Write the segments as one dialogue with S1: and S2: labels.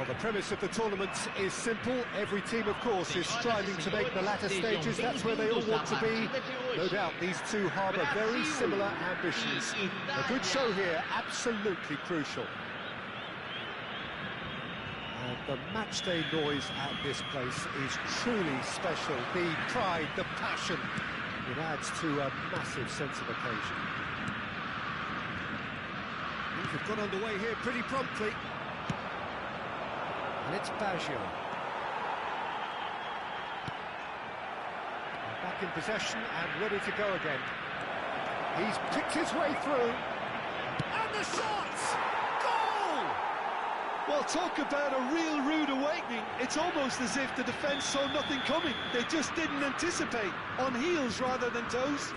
S1: Well, the premise of the tournament is simple. Every team, of course, is striving to make the latter stages. That's where they all want to be. No doubt these two harbour very similar ambitions. A good show here, absolutely crucial. And the matchday noise at this place is truly special. The pride, the passion, it adds to a massive sense of occasion. Things have got underway here pretty promptly. And it's Baggio. Back in possession and ready to go again. He's picked his way through. And the shot! Goal!
S2: Well, talk about a real rude awakening. It's almost as if the defence saw nothing coming. They just didn't anticipate. On heels rather than toes.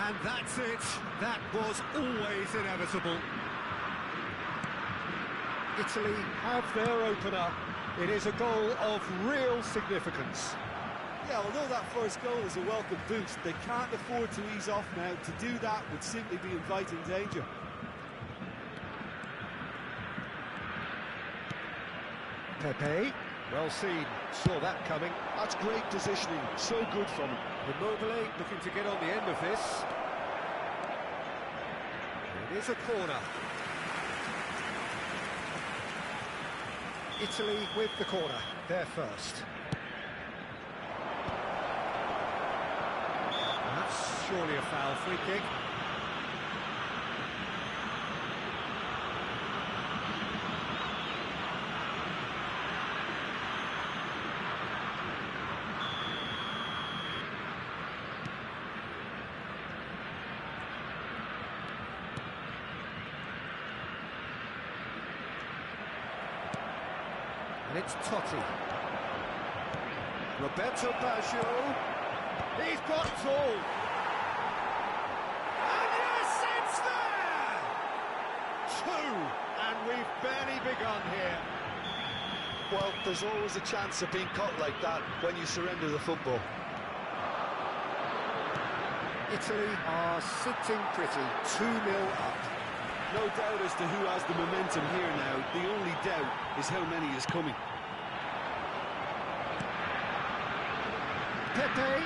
S1: And that's it. That was always inevitable. Italy have their opener. It is a goal of real significance.
S2: Yeah, although that first goal is a welcome boost, they can't afford to ease off now. To do that would simply be inviting danger.
S1: Pepe, well seen, saw that coming.
S2: That's great positioning, so good from him.
S1: Immobile looking to get on the end of this. It is a corner. Italy with the corner, they're first. That's surely a foul, free kick. And it's Totti. Roberto Baggio. He's got it all. And yes, it's there! Two, and we've barely begun here.
S2: Well, there's always a chance of being caught like that when you surrender the football.
S1: Italy are sitting pretty, 2-0 up.
S2: No doubt as to who has the momentum here now. The only doubt is how many is coming.
S1: Pepe.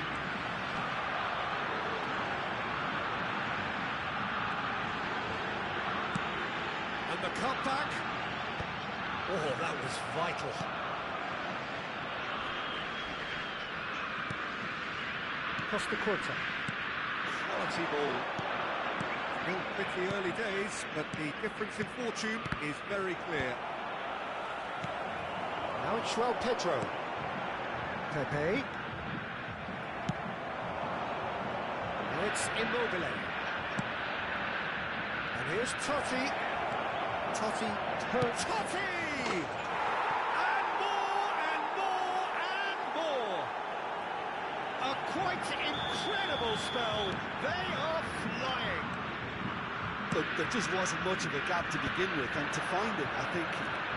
S1: And the cutback. Oh, that was vital. Costa Curta. Quality ball. Still pretty early days, but the difference in fortune is very clear. Now it's João Pedro. Pepe. And it's Immobile. And here's Totti. Totti turns. Totti! And more and more and more. A quite incredible spell. They are flying.
S2: Look, there just wasn't much of a gap to begin with, and to find it, I think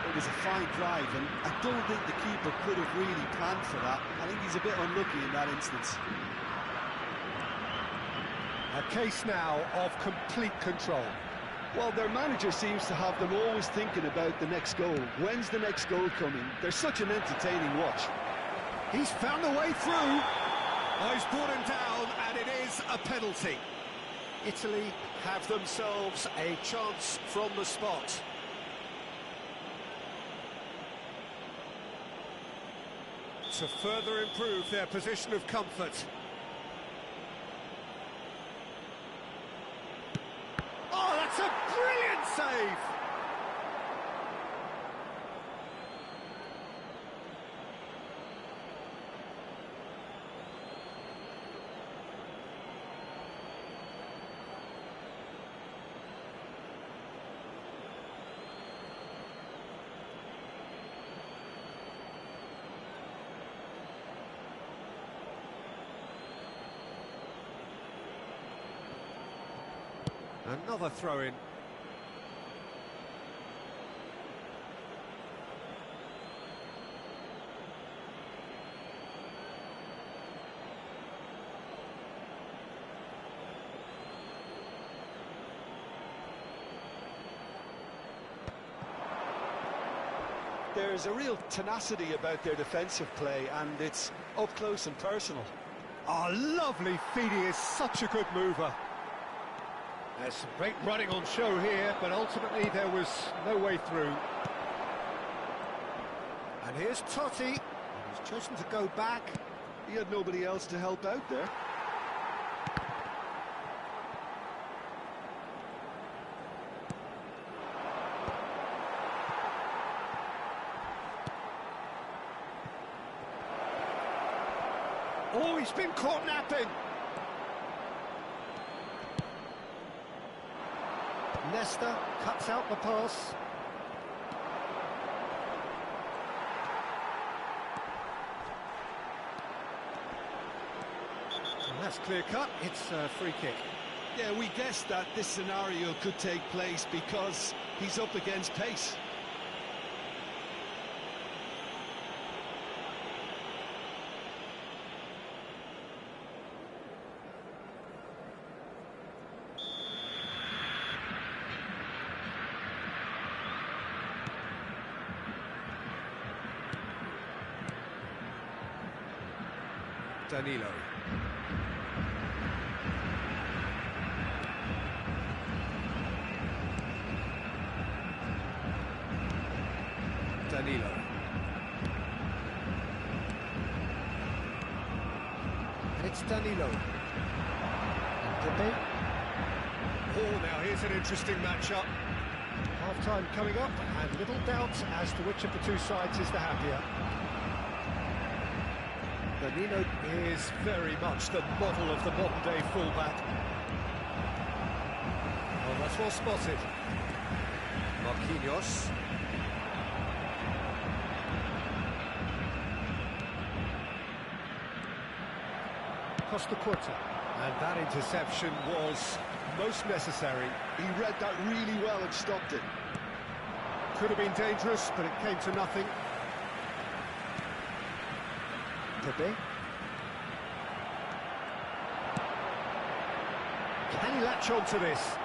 S2: it was a fine drive, and I don't think the keeper could have really planned for that. I think he's a bit unlucky in that instance.
S1: A case now of complete control.
S2: Well, their manager seems to have them always thinking about the next goal. When's the next goal coming? They're such an entertaining watch.
S1: He's found a way through. Oh, he's brought him down, and it is a penalty. Italy have themselves a chance from the spot. To further improve their position of comfort. Oh, that's a brilliant save! Another throw-in.
S2: There's a real tenacity about their defensive play, and it's up close and personal.
S1: Oh, lovely feed. He is such a good mover. There's some great running on show here, but ultimately there was no way through. And here's Totti. He's chosen to go back.
S2: He had nobody else to help out there.
S1: Oh, he's been caught napping. Nesta cuts out the pass. And that's clear cut. It's a free kick.
S2: Yeah, we guessed that this scenario could take place because he's up against pace.
S1: Danilo. Danilo. And it's Danilo. And Pepe. Oh, now here's an interesting matchup. Half-time coming up, and little doubt as to which of the two sides is the happier. Danilo is very much the model of the modern-day fullback. Oh, that's well spotted. Marquinhos. Costa Curta. And that interception was most necessary.
S2: He read that really well and stopped it.
S1: Could have been dangerous, but it came to nothing. Pepe. Can he latch on to this?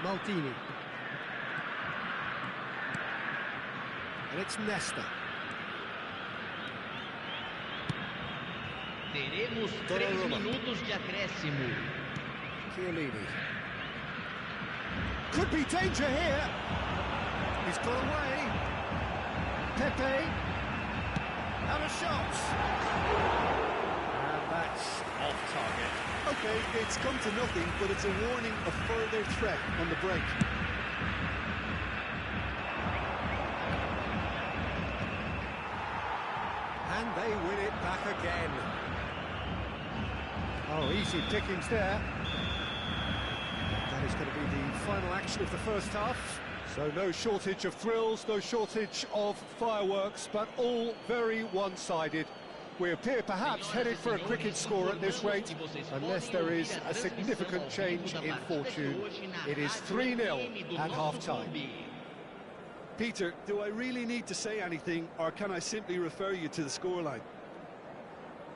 S1: Maldini. And it's Nesta.
S3: Teremos 3 minutos de acréscimo.
S1: Chiellini. Could be danger here. He's got away. Pepe. And a shot. And that's off target.
S2: Okay, it's come to nothing, but it's a warning of further threat on the break.
S1: And they win it back again. Oh, easy pickings there. That is going to be the final action of the first half. So no shortage of thrills, no shortage of fireworks, but all very one-sided. We appear perhaps headed for a cricket score at this rate, unless there is a significant change in fortune. It is 3-0 at half-time.
S2: Peter, do I really need to say anything, or can I simply refer you to the scoreline?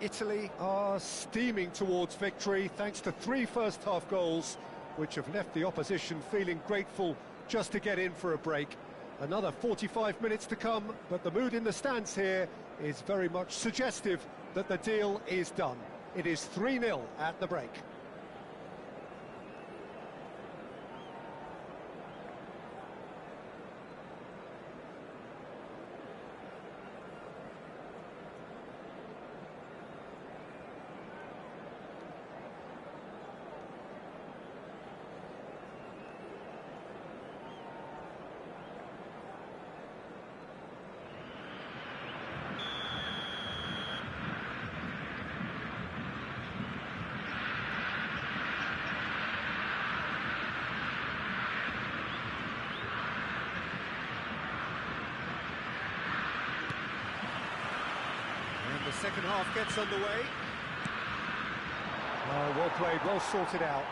S1: Italy are steaming towards victory thanks to 3 first-half goals, which have left the opposition feeling grateful just to get in for a break. Another 45 minutes to come, but the mood in the stands here is very much suggestive that the deal is done. It is 3-0 at the break. The second half gets underway. Oh, well played, well sorted out.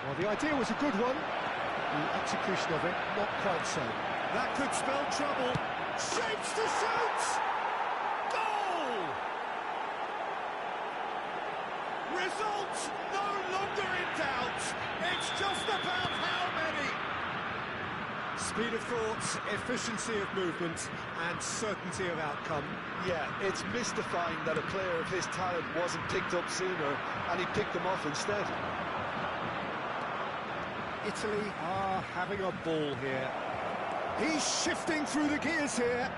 S1: Well, the idea was a good one. The execution of it, not quite so. That could spell trouble. Shapes to shoot! Goal! Result Speed of thought, efficiency of movement, and certainty of outcome.
S2: Yeah, it's mystifying that a player of his talent wasn't picked up sooner, and he picked them off instead.
S1: Italy are having a ball here. He's shifting through the gears here.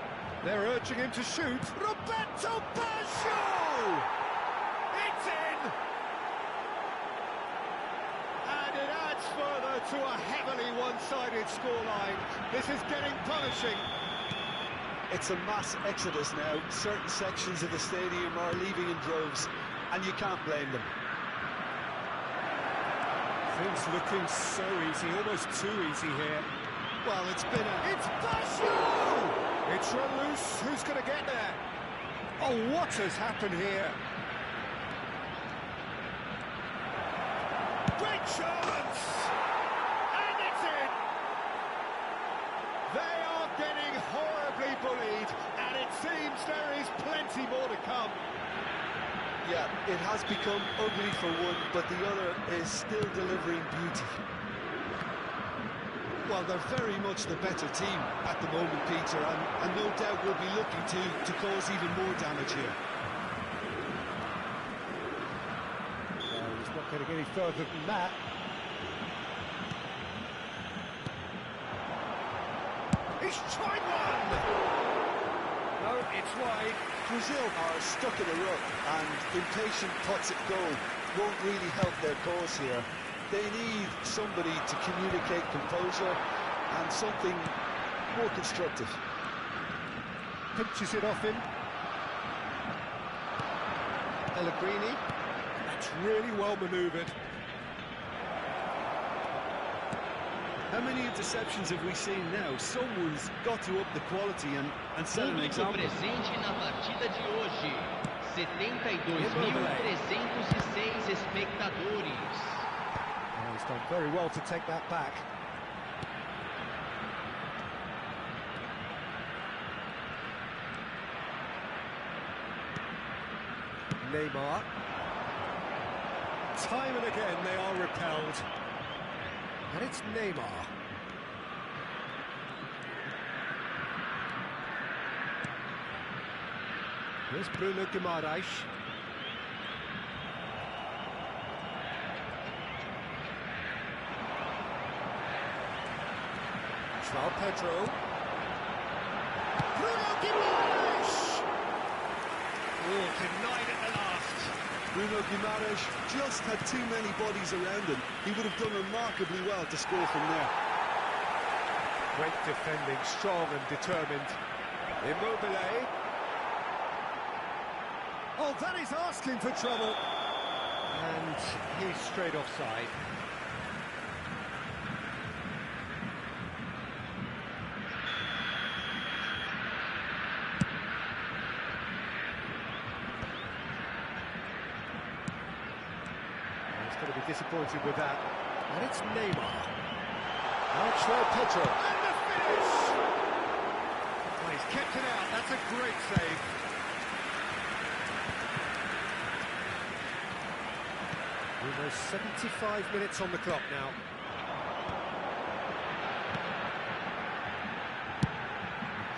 S1: They're urging him to shoot. Roberto Baggio! It's in! And it adds further to a heavily one-sided scoreline. This is getting punishing.
S2: It's a mass exodus now. Certain sections of the stadium are leaving in droves, and you can't blame them.
S1: Things looking so easy, almost too easy here.
S2: Well, it's
S1: Baggio! It's run loose. Who's going to get there? Oh, what has happened here? Great chance! And it's in! They are getting horribly bullied, and it seems there is plenty more to come.
S2: Yeah, it has become ugly for one, but the other is still delivering beauty. Well, they're very much the better team at the moment, Peter, and no doubt will be looking to cause even more damage here.
S1: He's not getting any further than that. He's tried one! No, it's wide.
S2: Brazil are stuck in a rut, and impatient pots at goal won't really help their cause here. They need somebody to communicate composure and something more constructive.
S1: Pinches it off him. Pellegrini. That's really well manoeuvred.
S2: How many interceptions have we seen now? Someone's got to up the quality and set an example.
S3: Presente na partida de hoje. 72.306 espectadores.
S1: He's done very well to take that back. Neymar. Time and again they are repelled. And it's Neymar. Here's Bruno Guimaraes. João Pedro. Bruno Guimaraes! Oh, denied at the last.
S2: Bruno Guimaraes just had too many bodies around him. He would have done remarkably well to score from there.
S1: Great defending, strong and determined. Immobile. Oh, that is asking for trouble. And he's straight offside. He's going to be disappointed with that. And it's Neymar. Now João Pedro. And the finish! Oh, he's kept it out. That's a great save. Almost 75 minutes on the clock now.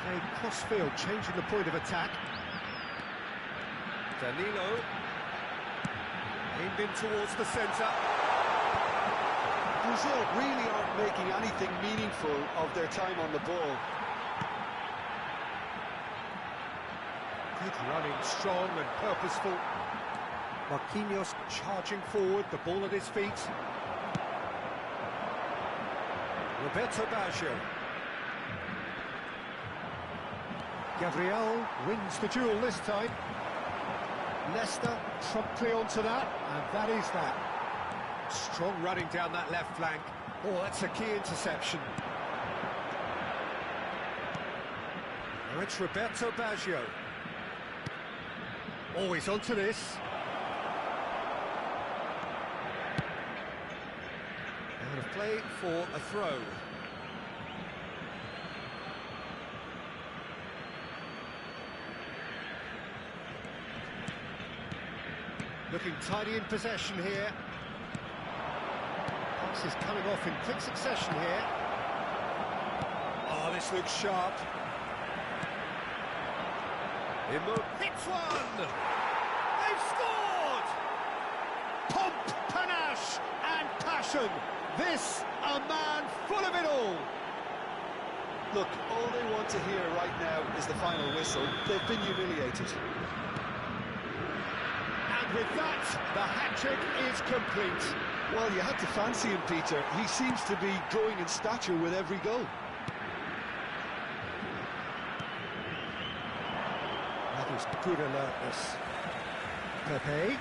S1: Played cross-field, changing the point of attack. Danilo. Aimed in towards the centre.
S2: Brazil really aren't making anything meaningful of their time on the ball.
S1: Good running, strong and purposeful. Marquinhos charging forward, the ball at his feet. Roberto Baggio. Gabriel wins the duel this time. Leicester promptly onto that, and that is that. Strong running down that left flank. Oh, that's a key interception. Now it's Roberto Baggio. Oh, he's onto this. Out of play for a throw. Looking tidy in possession here. Pass is coming off in quick succession here. This looks sharp. Hits one! They've scored! Pomp, panache and passion. This, a man full of it all.
S2: Look, all they want to hear right now is the final whistle. They've been humiliated.
S1: And with that, the hat-trick is complete.
S2: Well, you had to fancy him, Peter. He seems to be growing in stature with every goal.
S1: That is good alertness. Pepe.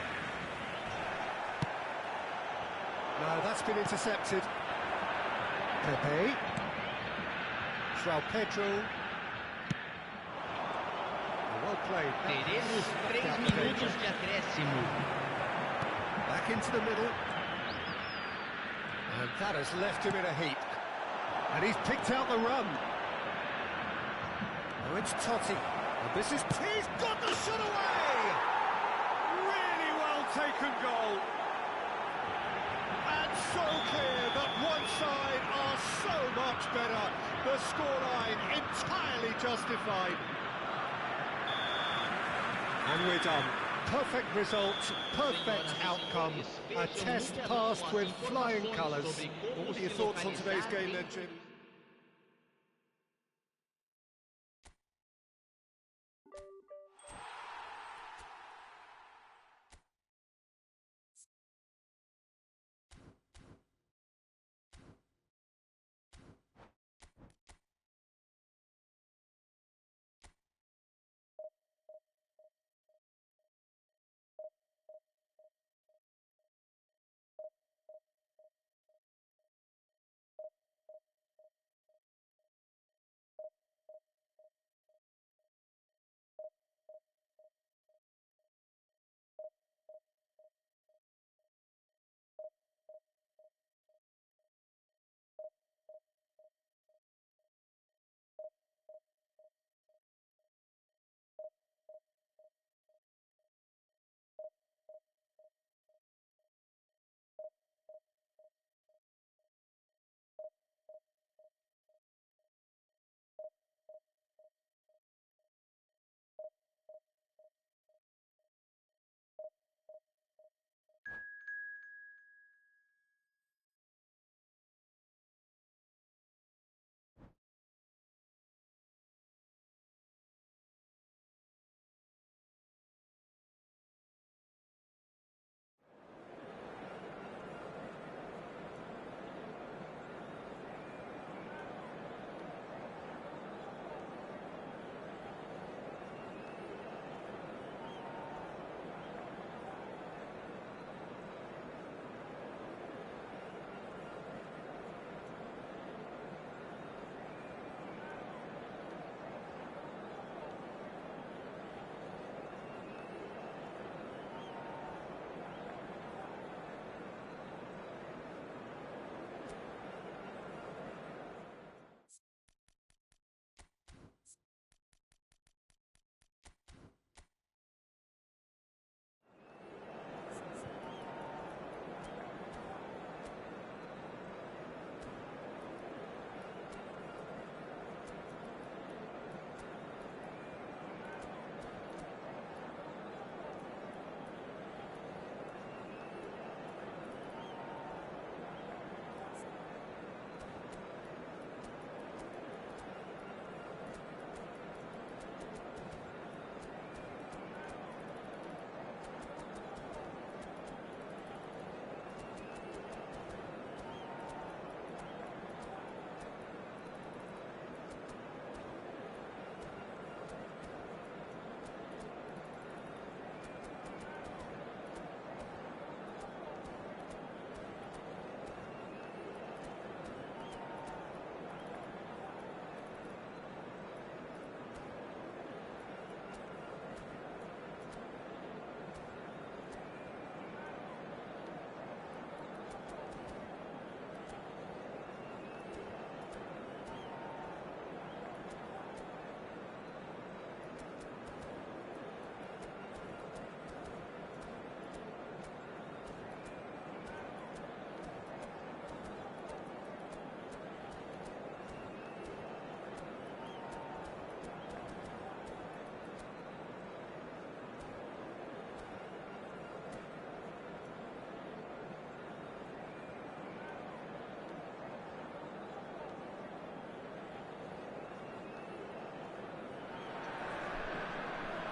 S1: No, that's been intercepted. Pepe. João Pedro. Well played.
S3: Teremos 3 minutos de acréscimo.
S1: Back into the middle. And that has left him in a heap. And he's picked out the run. Oh, it's Totti. And this is... He's got the shot away! Really well taken goal. And so clear that one side are so much better. The scoreline entirely justified. And we're done. Perfect result, perfect outcome. A test passed with flying colours. What were your thoughts on today's game then, Jim?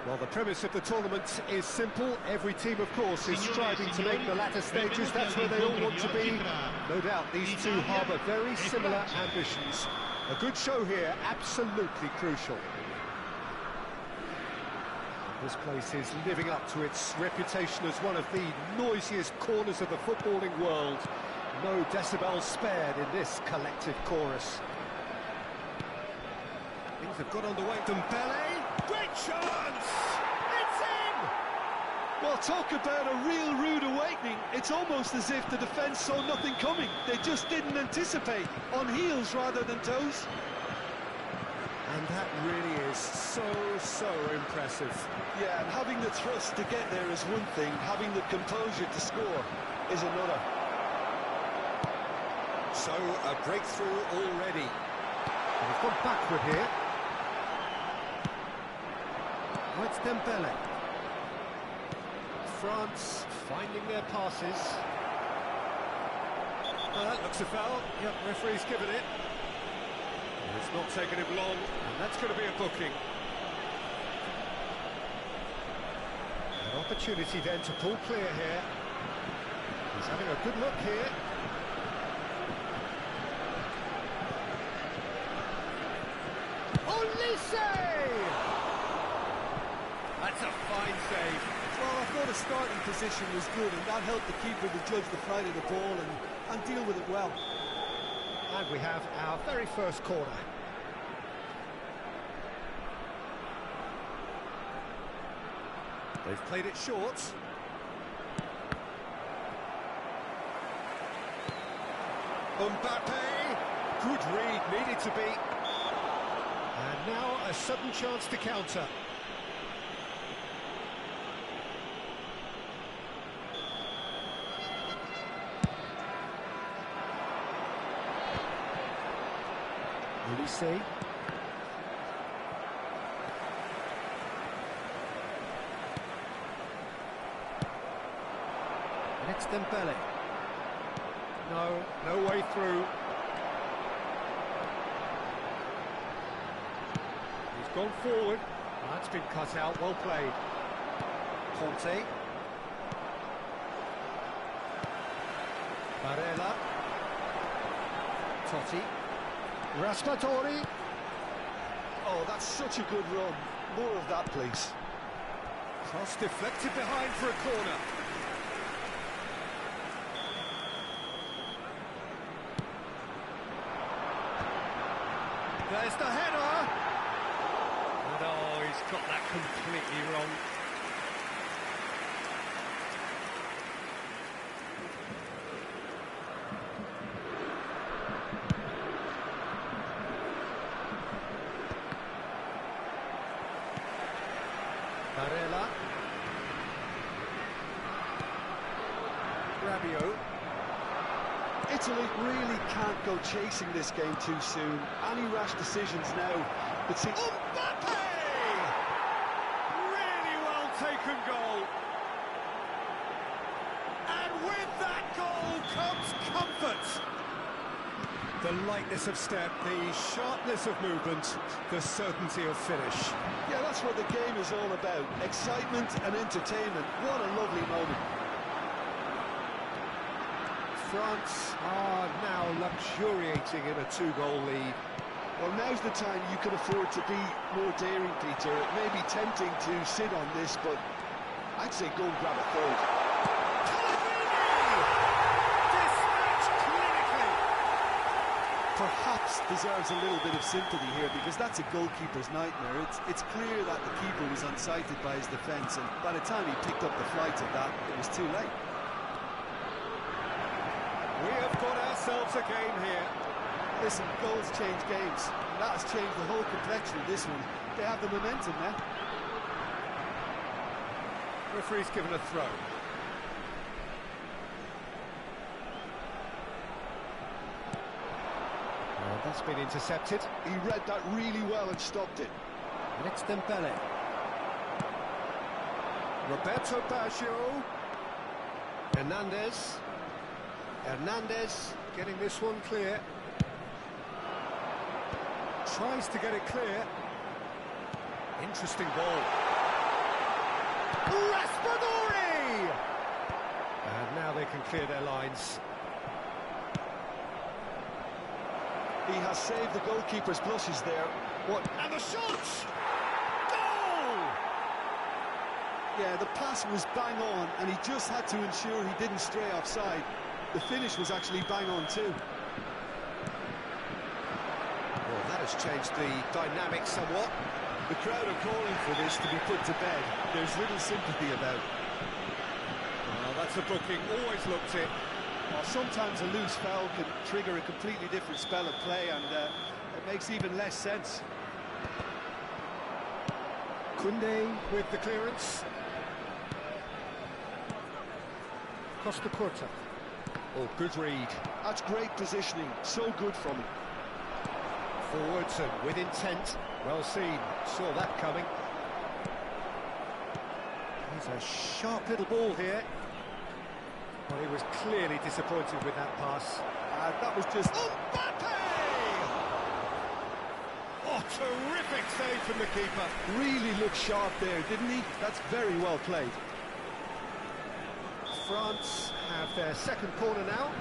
S1: Well, the premise of the tournament is simple. Every team, of course, is striving to make the latter stages. That's where they all want to be. No doubt these two harbour very similar ambitions. A good show here, absolutely crucial. This place is living up to its reputation as one of the noisiest corners of the footballing world. No decibels spared in this collective chorus. Things have got underway. Dembele, great chance! It's in!
S2: Well, talk about a real rude awakening. It's almost as if the defence saw nothing coming. They just didn't anticipate, on heels rather than toes.
S1: And that really is so impressive.
S2: Yeah, and having the thrust to get there is one thing, having the composure to score is another.
S1: So, a breakthrough already. And he's gone backward here. Oh, it's Dembele. France finding their passes. Oh, that looks a foul. Yep, referee's given it. It's not taken him long, and that's going to be a booking. An opportunity then to pull clear here. He's having a good look here. That's a fine save.
S2: Well, I thought the starting position was good, and that helped the keeper to judge the flight of the ball and deal with it well.
S1: And we have our very first corner. They've played it short. Mbappe, good read, needed to be. And now a sudden chance to counter. Ulisse. And it's Dembele. No way through. He's gone forward. That's been cut out, well played. Conte. Barella. Totti. Raspadori.
S2: Oh, that's such a good run. More of that, please.
S1: Cross deflected behind for a corner. There's the header. And oh, he's got that completely wrong. Barella. Rabiot.
S2: Italy really can't go chasing this game too soon. Any rash decisions now could see...
S1: Mbappe! Really well taken goal. And with that goal comes comfort. The lightness of step, the sharpness of movement, the certainty of finish.
S2: Yeah, that's what the game is all about. Excitement and entertainment. What a lovely moment.
S1: France are now luxuriating in a two-goal lead.
S2: Well, now's the time you can afford to be more daring, Peter. It may be tempting to sit on this, but I'd say go and grab a third.
S1: Dispatched clinically.
S2: Perhaps deserves a little bit of sympathy here, because that's a goalkeeper's nightmare. It's clear that the keeper was unsighted by his defence, and by the time he picked up the flight of that, it was too late.
S1: We have got ourselves a game here.
S2: Listen, goals change games, and that has changed the whole complexion of this one. They have the momentum now.
S1: Referee's given a throw. Well, that's been intercepted.
S2: He read that really well and stopped it.
S1: And it's Dembele. Roberto Baggio. Hernandez getting this one clear. Tries to get it clear. Interesting ball. Raspadori! And now they can clear their lines.
S2: He has saved the goalkeeper's blushes there. What?
S1: And the shot! Goal!
S2: Yeah, the pass was bang on, and he just had to ensure he didn't stray offside. The finish was actually bang on too.
S1: Well, that has changed the dynamic somewhat.
S2: The crowd are calling for this to be put to bed. There's little sympathy about it.
S1: Well, that's a booking, always looked it.
S2: Well, sometimes a loose foul can trigger a completely different spell of play, and it makes even less sense.
S1: Koundé with the clearance. Costa Curta. Oh, good read.
S2: That's great positioning, so good from him.
S1: Forwards and with intent. Well seen, saw that coming. He's a sharp little ball here. Well, he was clearly disappointed with that pass.
S2: That was just...
S1: Mbappe! Oh, terrific save from the keeper.
S2: Really looked sharp there, didn't he? That's very well played.
S1: France have their second corner now.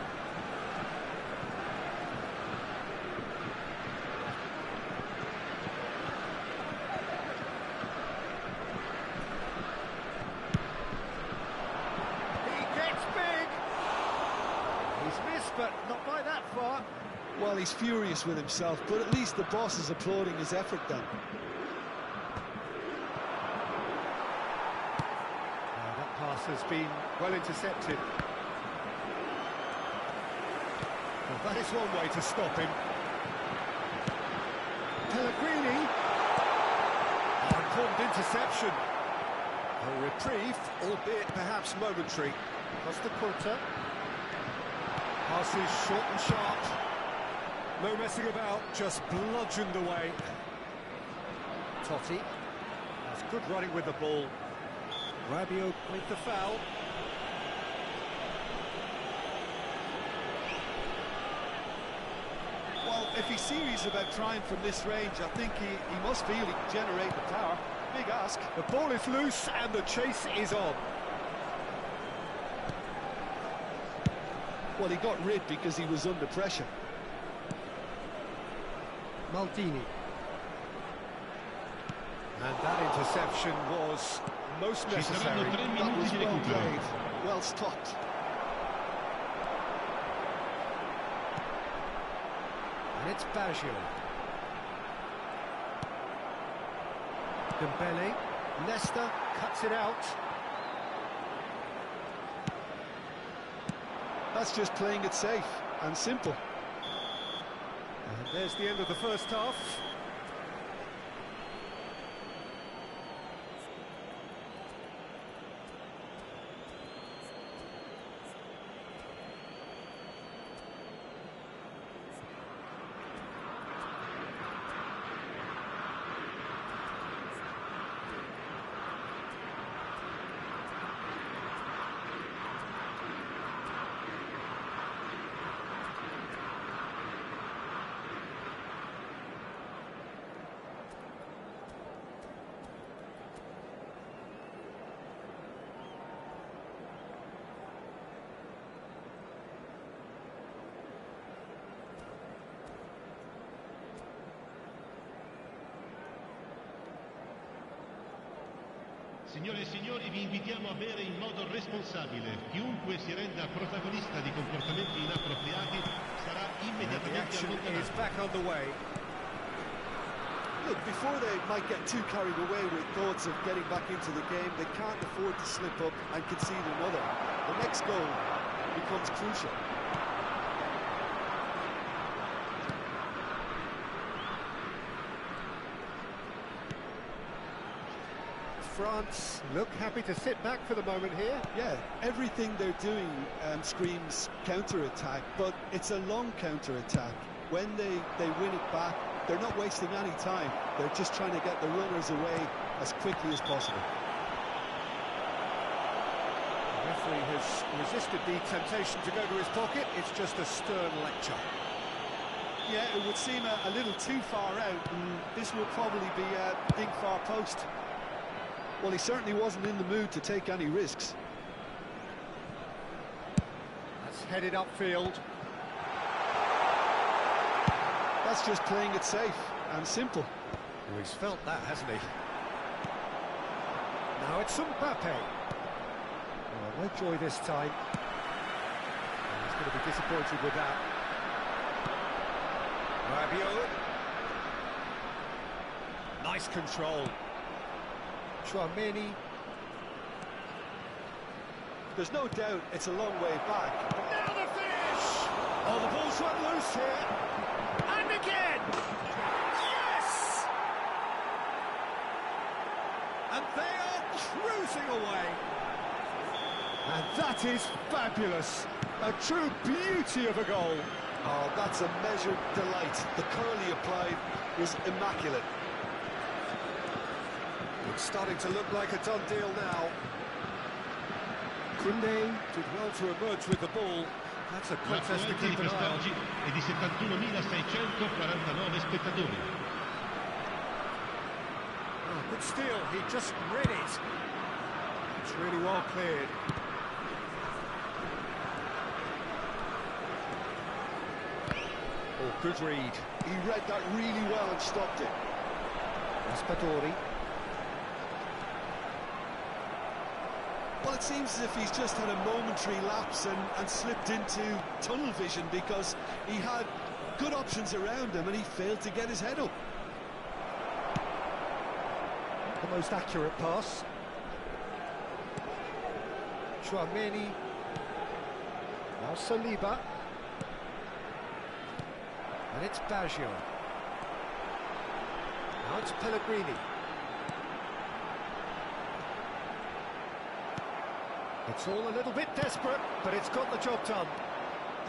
S1: But not by that far.
S2: Well, he's furious with himself, but at least the boss is applauding his effort then.
S1: That pass has been well intercepted. Well, that is one way to stop him. Pellegrini. Oh, important interception. A reprieve, albeit perhaps momentary. Costa Curta. Passes short and sharp. No messing about, just bludgeoned away. Totti. That's good running with the ball. Rabiot with the foul.
S2: Well, if he's serious about trying from this range, I think he must feel he can generate the power. Big ask.
S1: The ball is loose and the chase is on.
S2: Well, he got rid because he was under pressure.
S1: Maldini. And that interception was most necessary.
S2: That was well played, well stopped.
S1: And it's Baggio. Dembele. Leicester cuts it out.
S2: That's just playing it safe and simple.
S1: And there's the end of the first half.
S4: Signore e signori, vi invitiamo a bere in modo responsabile. Chiunque si renda protagonista di comportamenti inappropriati sarà immediatamente allontanato.
S1: Back on the way.
S2: Look, before they might get too carried away with thoughts of getting back into the game, they can't afford to slip up and concede another. The next goal becomes crucial.
S1: France look happy to sit back for the moment here.
S2: Yeah, everything they're doing screams counter-attack, but it's a long counter-attack. When they win it back, they're not wasting any time. They're just trying to get the runners away as quickly as possible.
S1: The referee has resisted the temptation to go to his pocket. It's just a stern lecture.
S2: Yeah, it would seem a little too far out, and this will probably be a big far post. Well, he certainly wasn't in the mood to take any risks.
S1: That's headed upfield.
S2: That's just playing it safe and simple.
S1: Well, he's felt that, hasn't he? Now it's Mbappe. Oh, no joy this time. And he's going to be disappointed with that. Rabiot. Nice control. Chouameni.
S2: There's no doubt it's a long way back.
S1: Now the finish! Oh, the ball's run loose here. And again! Yes! And they are cruising away. And that is fabulous. A true beauty of a goal.
S2: Oh, that's a measured delight. The curl he applied was immaculate.
S1: It's starting to look like a done deal now. Koundé did well to emerge with the ball. That's a contest to keep an eye on.
S4: È di 71.649 spettatori.
S1: Oh, good steal, he just read it. It's really well cleared. Oh, good read.
S2: He read that really well and stopped it.
S1: Raspadori.
S2: Well, it seems as if he's just had a momentary lapse and slipped into tunnel vision because he had good options around him and he failed to get his head up.
S1: The most accurate pass. Chouameni. Now Saliba. And it's Baggio. Now it's Pellegrini. It's all a little bit desperate, but it's got the job done.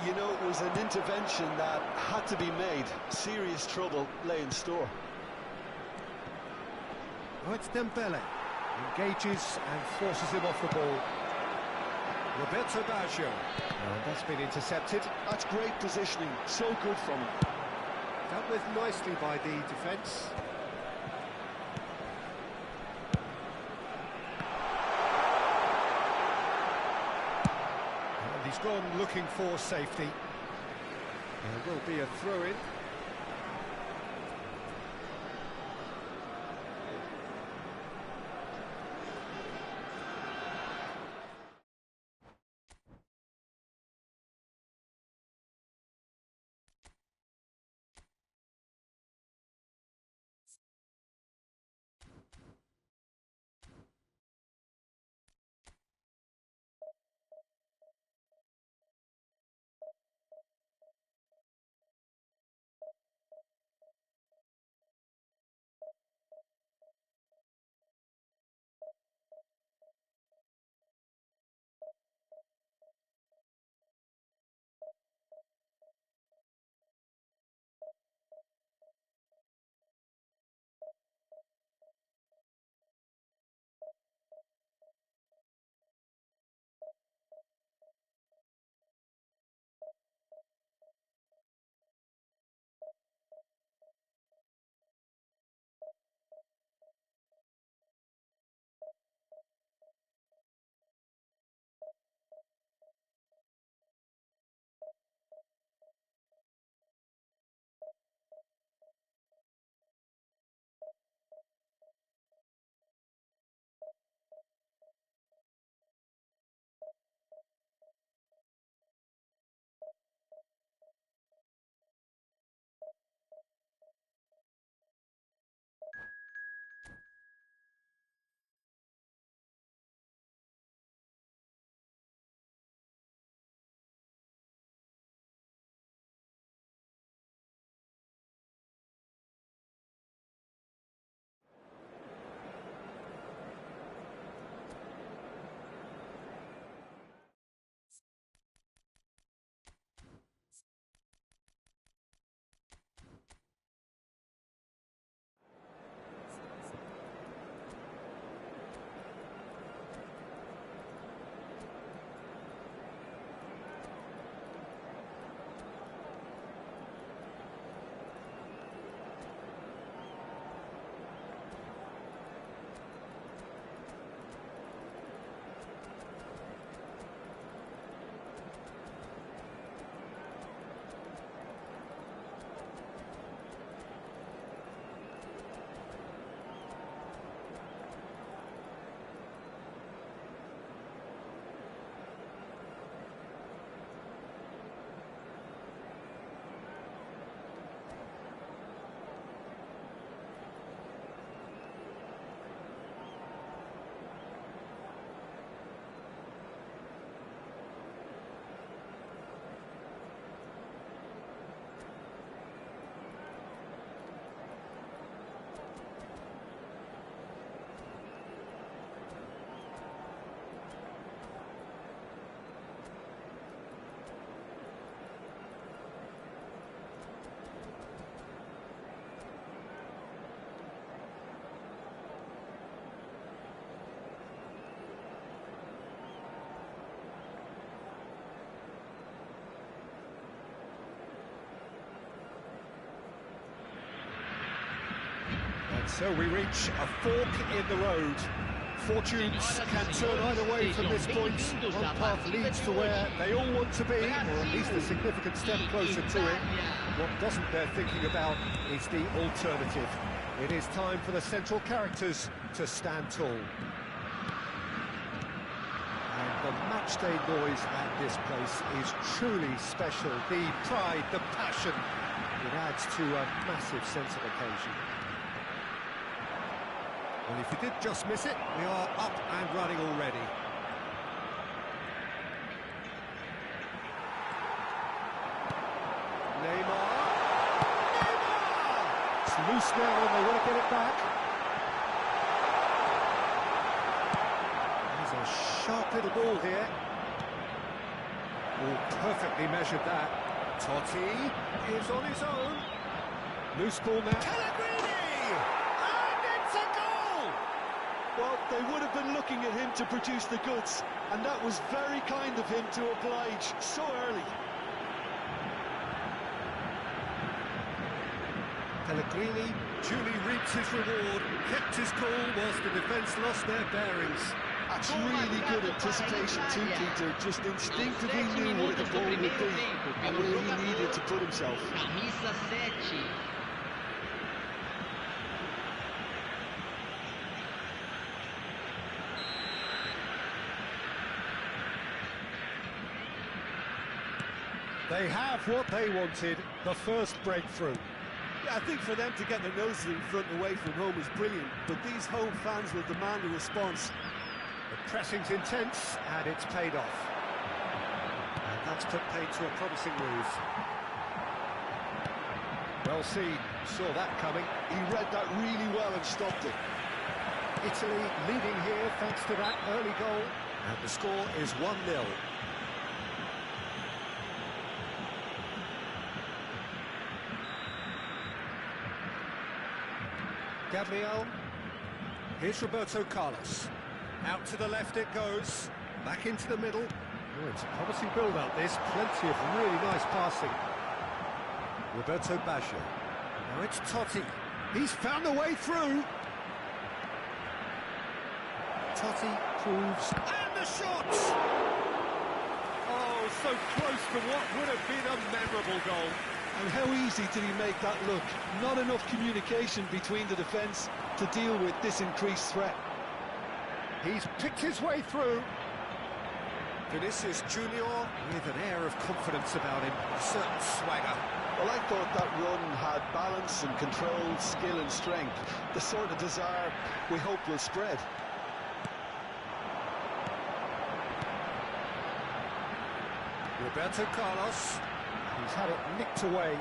S2: You know, it was an intervention that had to be made. Serious trouble lay in store.
S1: Oh, it's Dembele. Engages and forces him off the ball. Roberto Baggio. And that's been intercepted.
S2: That's great positioning. So good from him.
S1: Dealt with nicely by the defence. And he's gone looking for safety. There will be a throw-in. So we reach a fork in the road. Fortunes can turn either way from this point. One path leads to where they all want to be, or at least a significant step closer to it. What doesn't they're thinking about is the alternative. It is time for the central characters to stand tall. And the matchday noise at this place is truly special. The pride, the passion, it adds to a massive sense of occasion. Well, if you did just miss it, we are up and running already. Neymar! It's loose now and they want to get it back. There's a sharp little ball here. Oh, perfectly measured that. Totti is on his own. Loose ball now.
S2: Well, they would have been looking at him to produce the goods, and that was very kind of him to oblige so early.
S1: Pellegrini duly reaps his reward, kept his cool whilst the defence lost their bearings.
S2: That's really good anticipation too, Peter. Just instinctively knew where the ball would be and where he needed to put himself.
S3: Camisa 7.
S1: They have what they wanted, the first breakthrough.
S2: Yeah, I think for them to get their noses in front away from home is brilliant, but these home fans will demand a response.
S1: The pressing's intense, and it's paid off. And that's put paid to a promising move. Well seen, saw that coming.
S2: He read that really well and stopped it.
S1: Italy leading here thanks to that early goal. And the score is 1-0. Gabriel, here's Roberto Carlos, out to the left it goes, back into the middle. Oh, it's a promising build-up this, plenty of really nice passing. Roberto Baggio, now it's Totti, he's found a way through. Totti proves, and the shot! Oh, so close to what would have been a memorable goal.
S2: And how easy did he make that look? Not enough communication between the defence to deal with this increased threat.
S1: He's picked his way through. Vinicius Junior with an air of confidence about him, a certain swagger.
S2: Well, I thought that run had balance and control, skill and strength, the sort of desire we hope will spread.
S1: Roberto Carlos. He's had it nicked away.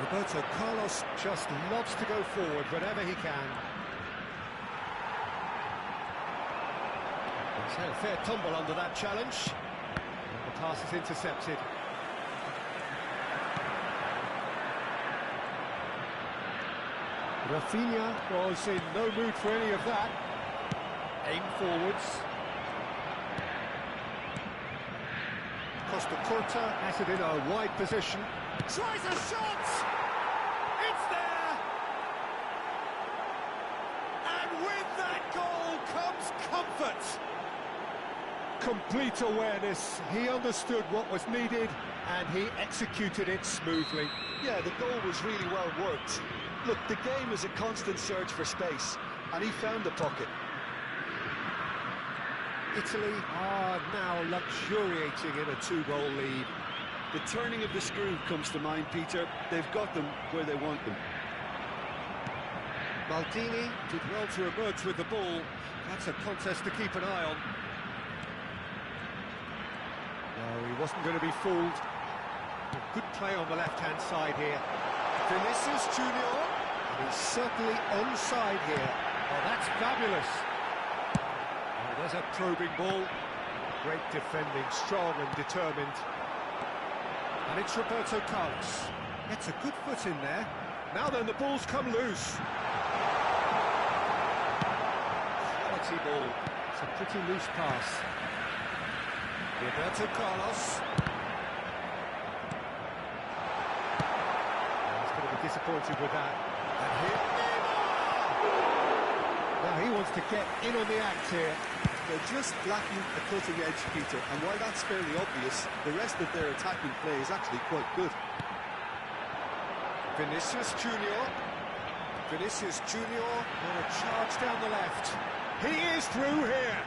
S1: Roberto Carlos just loves to go forward whenever he can. He's had a fair tumble under that challenge. And the pass is intercepted. Rafinha was in no mood for any of that. Aim forwards. Costa Curta has it in a wide position. Tries a shot! It's there! And with that goal comes comfort. Complete awareness. He understood what was needed and he executed it smoothly.
S2: Yeah, the goal was really well worked. Look, the game is a constant search for space, and he found the pocket.
S1: Italy are now luxuriating in a 2-goal lead.
S2: The turning of the screw comes to mind, Peter. They've got them where they want them.
S1: Maldini did well to emerge with the ball. That's a contest to keep an eye on. No, he wasn't going to be fooled. Good play on the left-hand side here. Vinicius Junior. He's certainly onside here. Oh, that's fabulous. There's a probing ball. Great defending, strong and determined. And it's Roberto Carlos. Gets a good foot in there. Now then, the ball's come loose. Quality ball. It's a pretty loose pass. Roberto Carlos. He's going to be disappointed with that. And here... Now he wants to get in on the act here.
S2: They're just lacking a cutting edge, Peter, and while that's fairly obvious, the rest of their attacking play is actually quite good.
S1: Vinicius Junior. Vinicius Junior on a charge down the left. He is through here.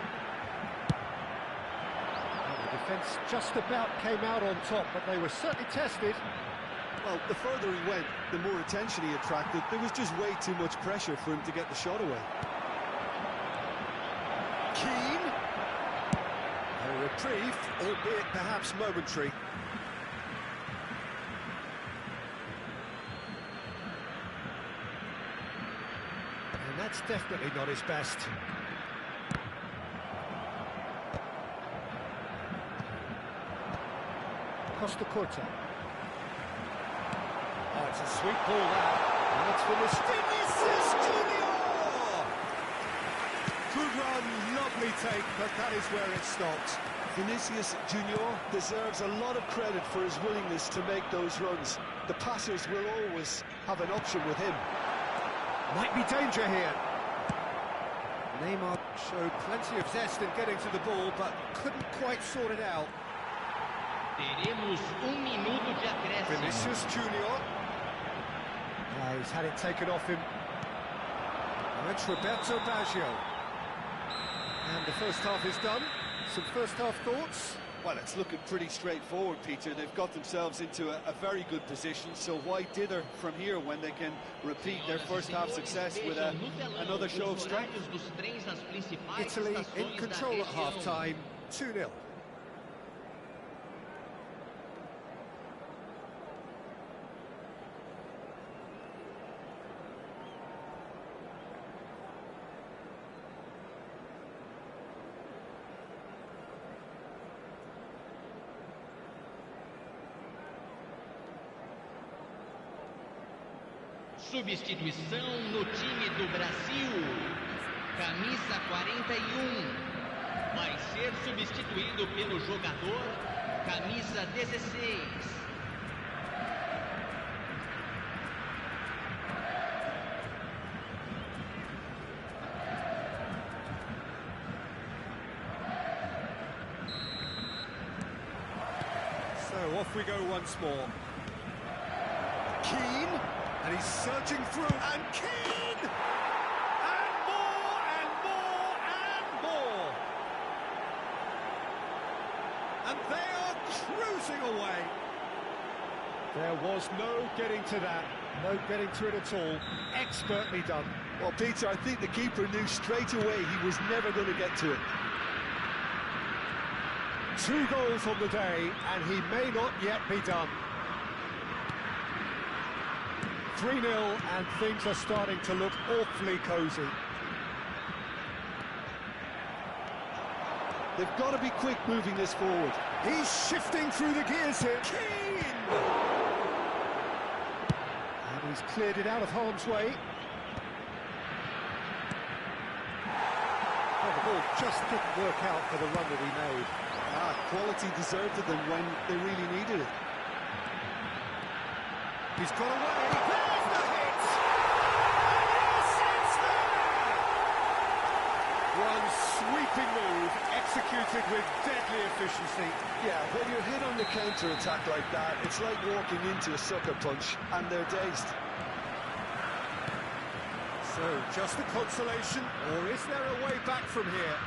S1: Well, the defence just about came out on top, but they were certainly tested.
S2: Well, the further he went, the more attention he attracted. There was just way too much pressure for him to get the shot away.
S1: Keane. A reprieve, albeit perhaps momentary. And that's definitely not his best. Costa Corta. Oh, it's a sweet ball that. And it's for Vinicius Junior! Good run, lovely take, but that is where it stopped.
S2: Vinicius Junior deserves a lot of credit for his willingness to make those runs. The passers will always have an option with him.
S1: Might be danger here. Neymar showed plenty of zest in getting to the ball, but couldn't quite sort it out.
S3: Teremos minuto de acréscimo.
S1: Vinicius Junior. He's had it taken off him. And it's Roberto Baggio. And the first half is done. Some first half thoughts?
S2: Well, it's looking pretty straightforward, Peter. They've got themselves into a very good position, so why dither from here when they can repeat their first half success with another show of strength?
S1: Italy in control at half-time, 2-0.
S3: Substituição no time do Brasil. Camisa 41. Vai ser substituído pelo jogador camisa 16.
S1: So off we go once more. Keane. And he's surging through, and Keane! And more, and more, and more! And they are cruising away. There was no getting to that, no getting to it at all. Expertly done.
S2: Well, Peter, I think the keeper knew straight away he was never going to get to it.
S1: 2 goals on the day, and he may not yet be done. 3-0, and things are starting to look awfully cosy.
S2: They've got to be quick moving this forward.
S1: He's shifting through the gears here. Keane! And he's cleared it out of harm's way. Well, the ball just didn't work out for the run that he made.
S2: Quality deserted them when they really needed it.
S1: He's got away. There's the hit! And yes, it's there! One sweeping move, executed with deadly efficiency.
S2: Yeah, when you're hit on the counter-attack like that, it's like walking into a sucker punch, and they're dazed.
S1: So, just a consolation, or is there a way back from here?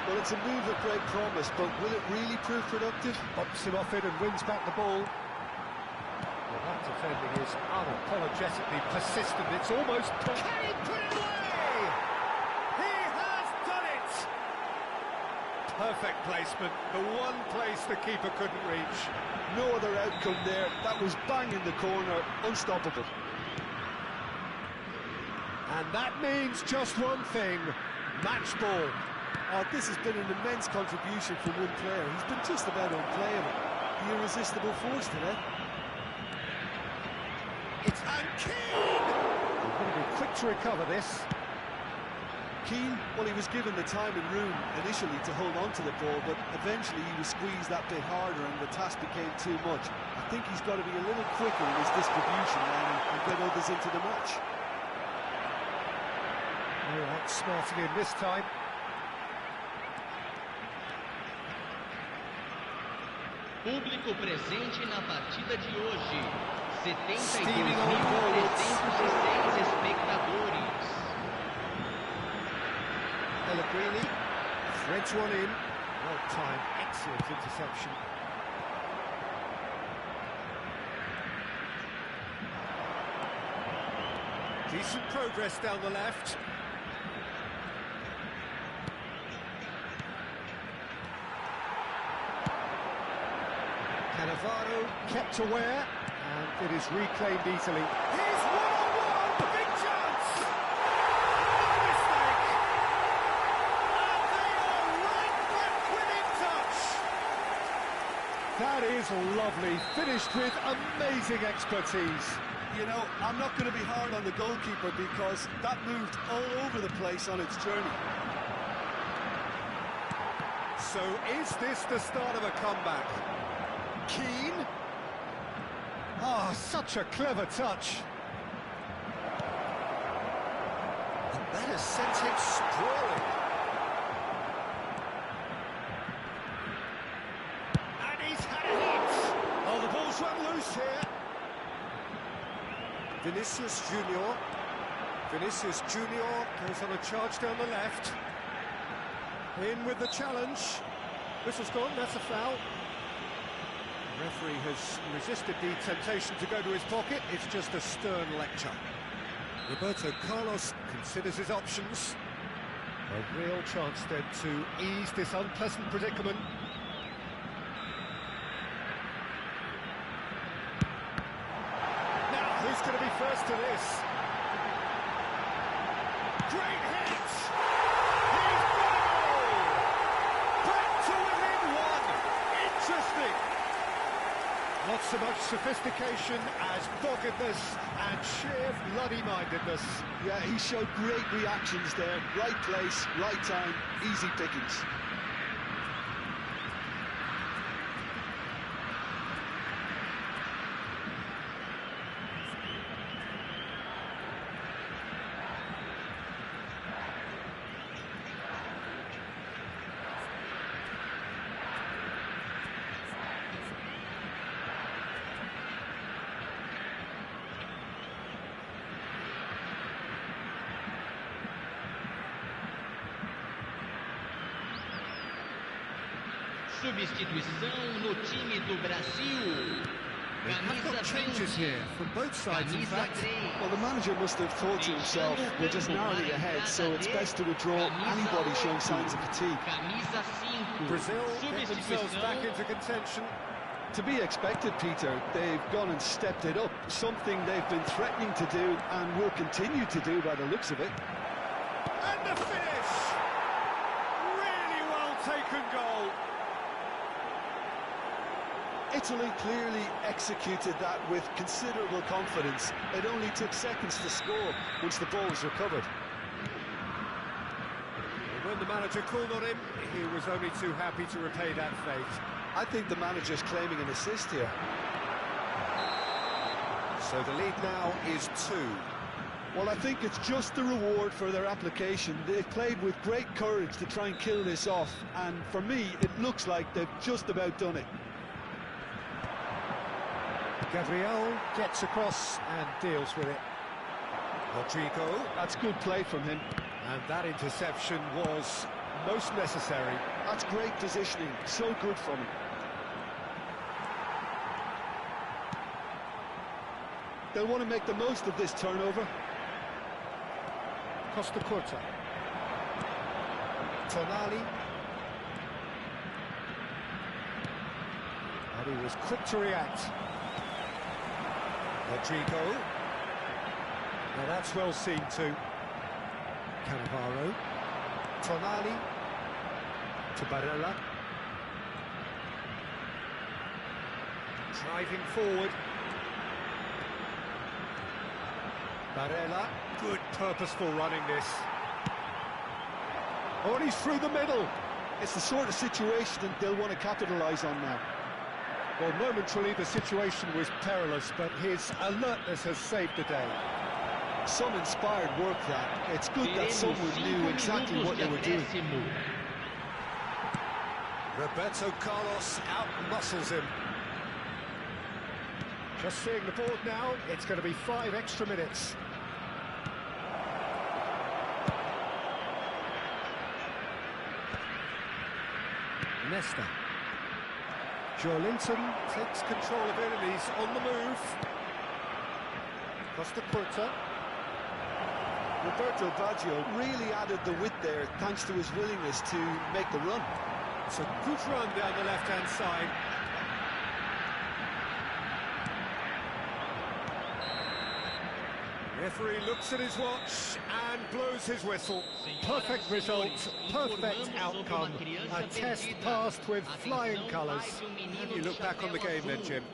S2: Well, it's a move of great promise, but will it really prove productive?
S1: Bumps him off it and wins back the ball. Well, that defending is unapologetically persistent. It's almost... Kane put it away! He has done it! Perfect placement, the one place the keeper couldn't reach.
S2: No other outcome there. That was bang in the corner, unstoppable.
S1: And that means just one thing, match ball.
S2: Oh, this has been an immense contribution from one player. He's been just about unplayable. The irresistible force today.
S1: It's and Keane! He's going to be quick to recover this.
S2: Keane, well, he was given the time and room initially to hold on to the ball, but eventually he was squeezed that bit harder and the task became too much. I think he's got to be a little quicker in his distribution now and get others into the match.
S1: Outsmarting him this time.
S3: Público presente na partida de hoje. 72.306 espectadores.
S1: Pellegrini threads one in. Well timed, excellent interception. Decent progress down the left. Cannavaro kept aware, and it is reclaimed easily. Here's one-on-one, big chance! No mistake! And they are right back within touch! That is lovely, finished with amazing expertise.
S2: You know, I'm not going to be hard on the goalkeeper because that moved all over the place on its journey.
S1: So is this the start of a comeback? Keane. Ah, such a clever touch. And that has sent him sprawling. And he's had a hit. Oh, the ball's run loose here. Vinicius Junior goes on a charge down the left. In with the challenge. Whistle's gone, that's a foul. The referee has resisted the temptation to go to his pocket. It's just a stern lecture. Roberto Carlos considers his options. A real chance then to ease this unpleasant predicament. Now, who's going to be first to this? Great hit! He's got it all! Back to within one! Interesting! Not so much sophistication as doggedness and sheer bloody-mindedness.
S2: Yeah, he showed great reactions there. Right place, right time, easy pickings.
S3: Substituição no time do Brasil. Camisa
S1: Changes here from both sides, in
S3: Camisa
S1: fact.
S3: 3.
S2: Well, the manager must have thought to himself, we're just narrowly ahead, so it's best to withdraw anybody showing signs of fatigue.
S3: Camisa 5.
S1: Brazil get themselves back into contention.
S2: To be expected, Peter, they've gone and stepped it up, something they've been threatening to do and will continue to do by the looks of it.
S1: And the finish! Really well taken goal.
S2: Italy clearly executed that with considerable confidence. It only took seconds to score once the ball was recovered.
S1: When the manager called on him, he was only too happy to repay that fate.
S2: I think the manager's claiming an assist here.
S1: So the lead now is 2.
S2: Well, I think it's just the reward for their application. They've played with great courage to try and kill this off, and for me, it looks like they've just about done it.
S1: Gabriel gets across and deals with it. Rodrigo,
S2: That's good play from him.
S1: and that interception was most necessary.
S2: That's great positioning, so good from him. They'll want to make the most of this turnover.
S1: Costa Curta. Tonali. And he was quick to react. Rodrigo. Now that's well seen too. Cannavaro. Tonali. To Barella. Driving forward. Barella. Good purposeful running this. Oh, and he's through the middle.
S2: It's the sort of situation that they'll want to capitalise on now.
S1: Well, momentarily the situation was perilous, but his alertness has saved the day.
S2: Some inspired work that. It's good that someone knew exactly what they were doing.
S1: Roberto Carlos out-muscles him. Just seeing the board now, it's going to be 5 extra minutes. Nesta. Joelinton takes control of it and he's on the move. Costa Curta.
S2: Roberto Baggio really added the width there thanks to his willingness to make the run.
S1: It's a good run down the left-hand side. Referee looks at his watch and blows his whistle. Perfect result, perfect outcome. A test passed with flying colours. How do you look back on the game then, Jim?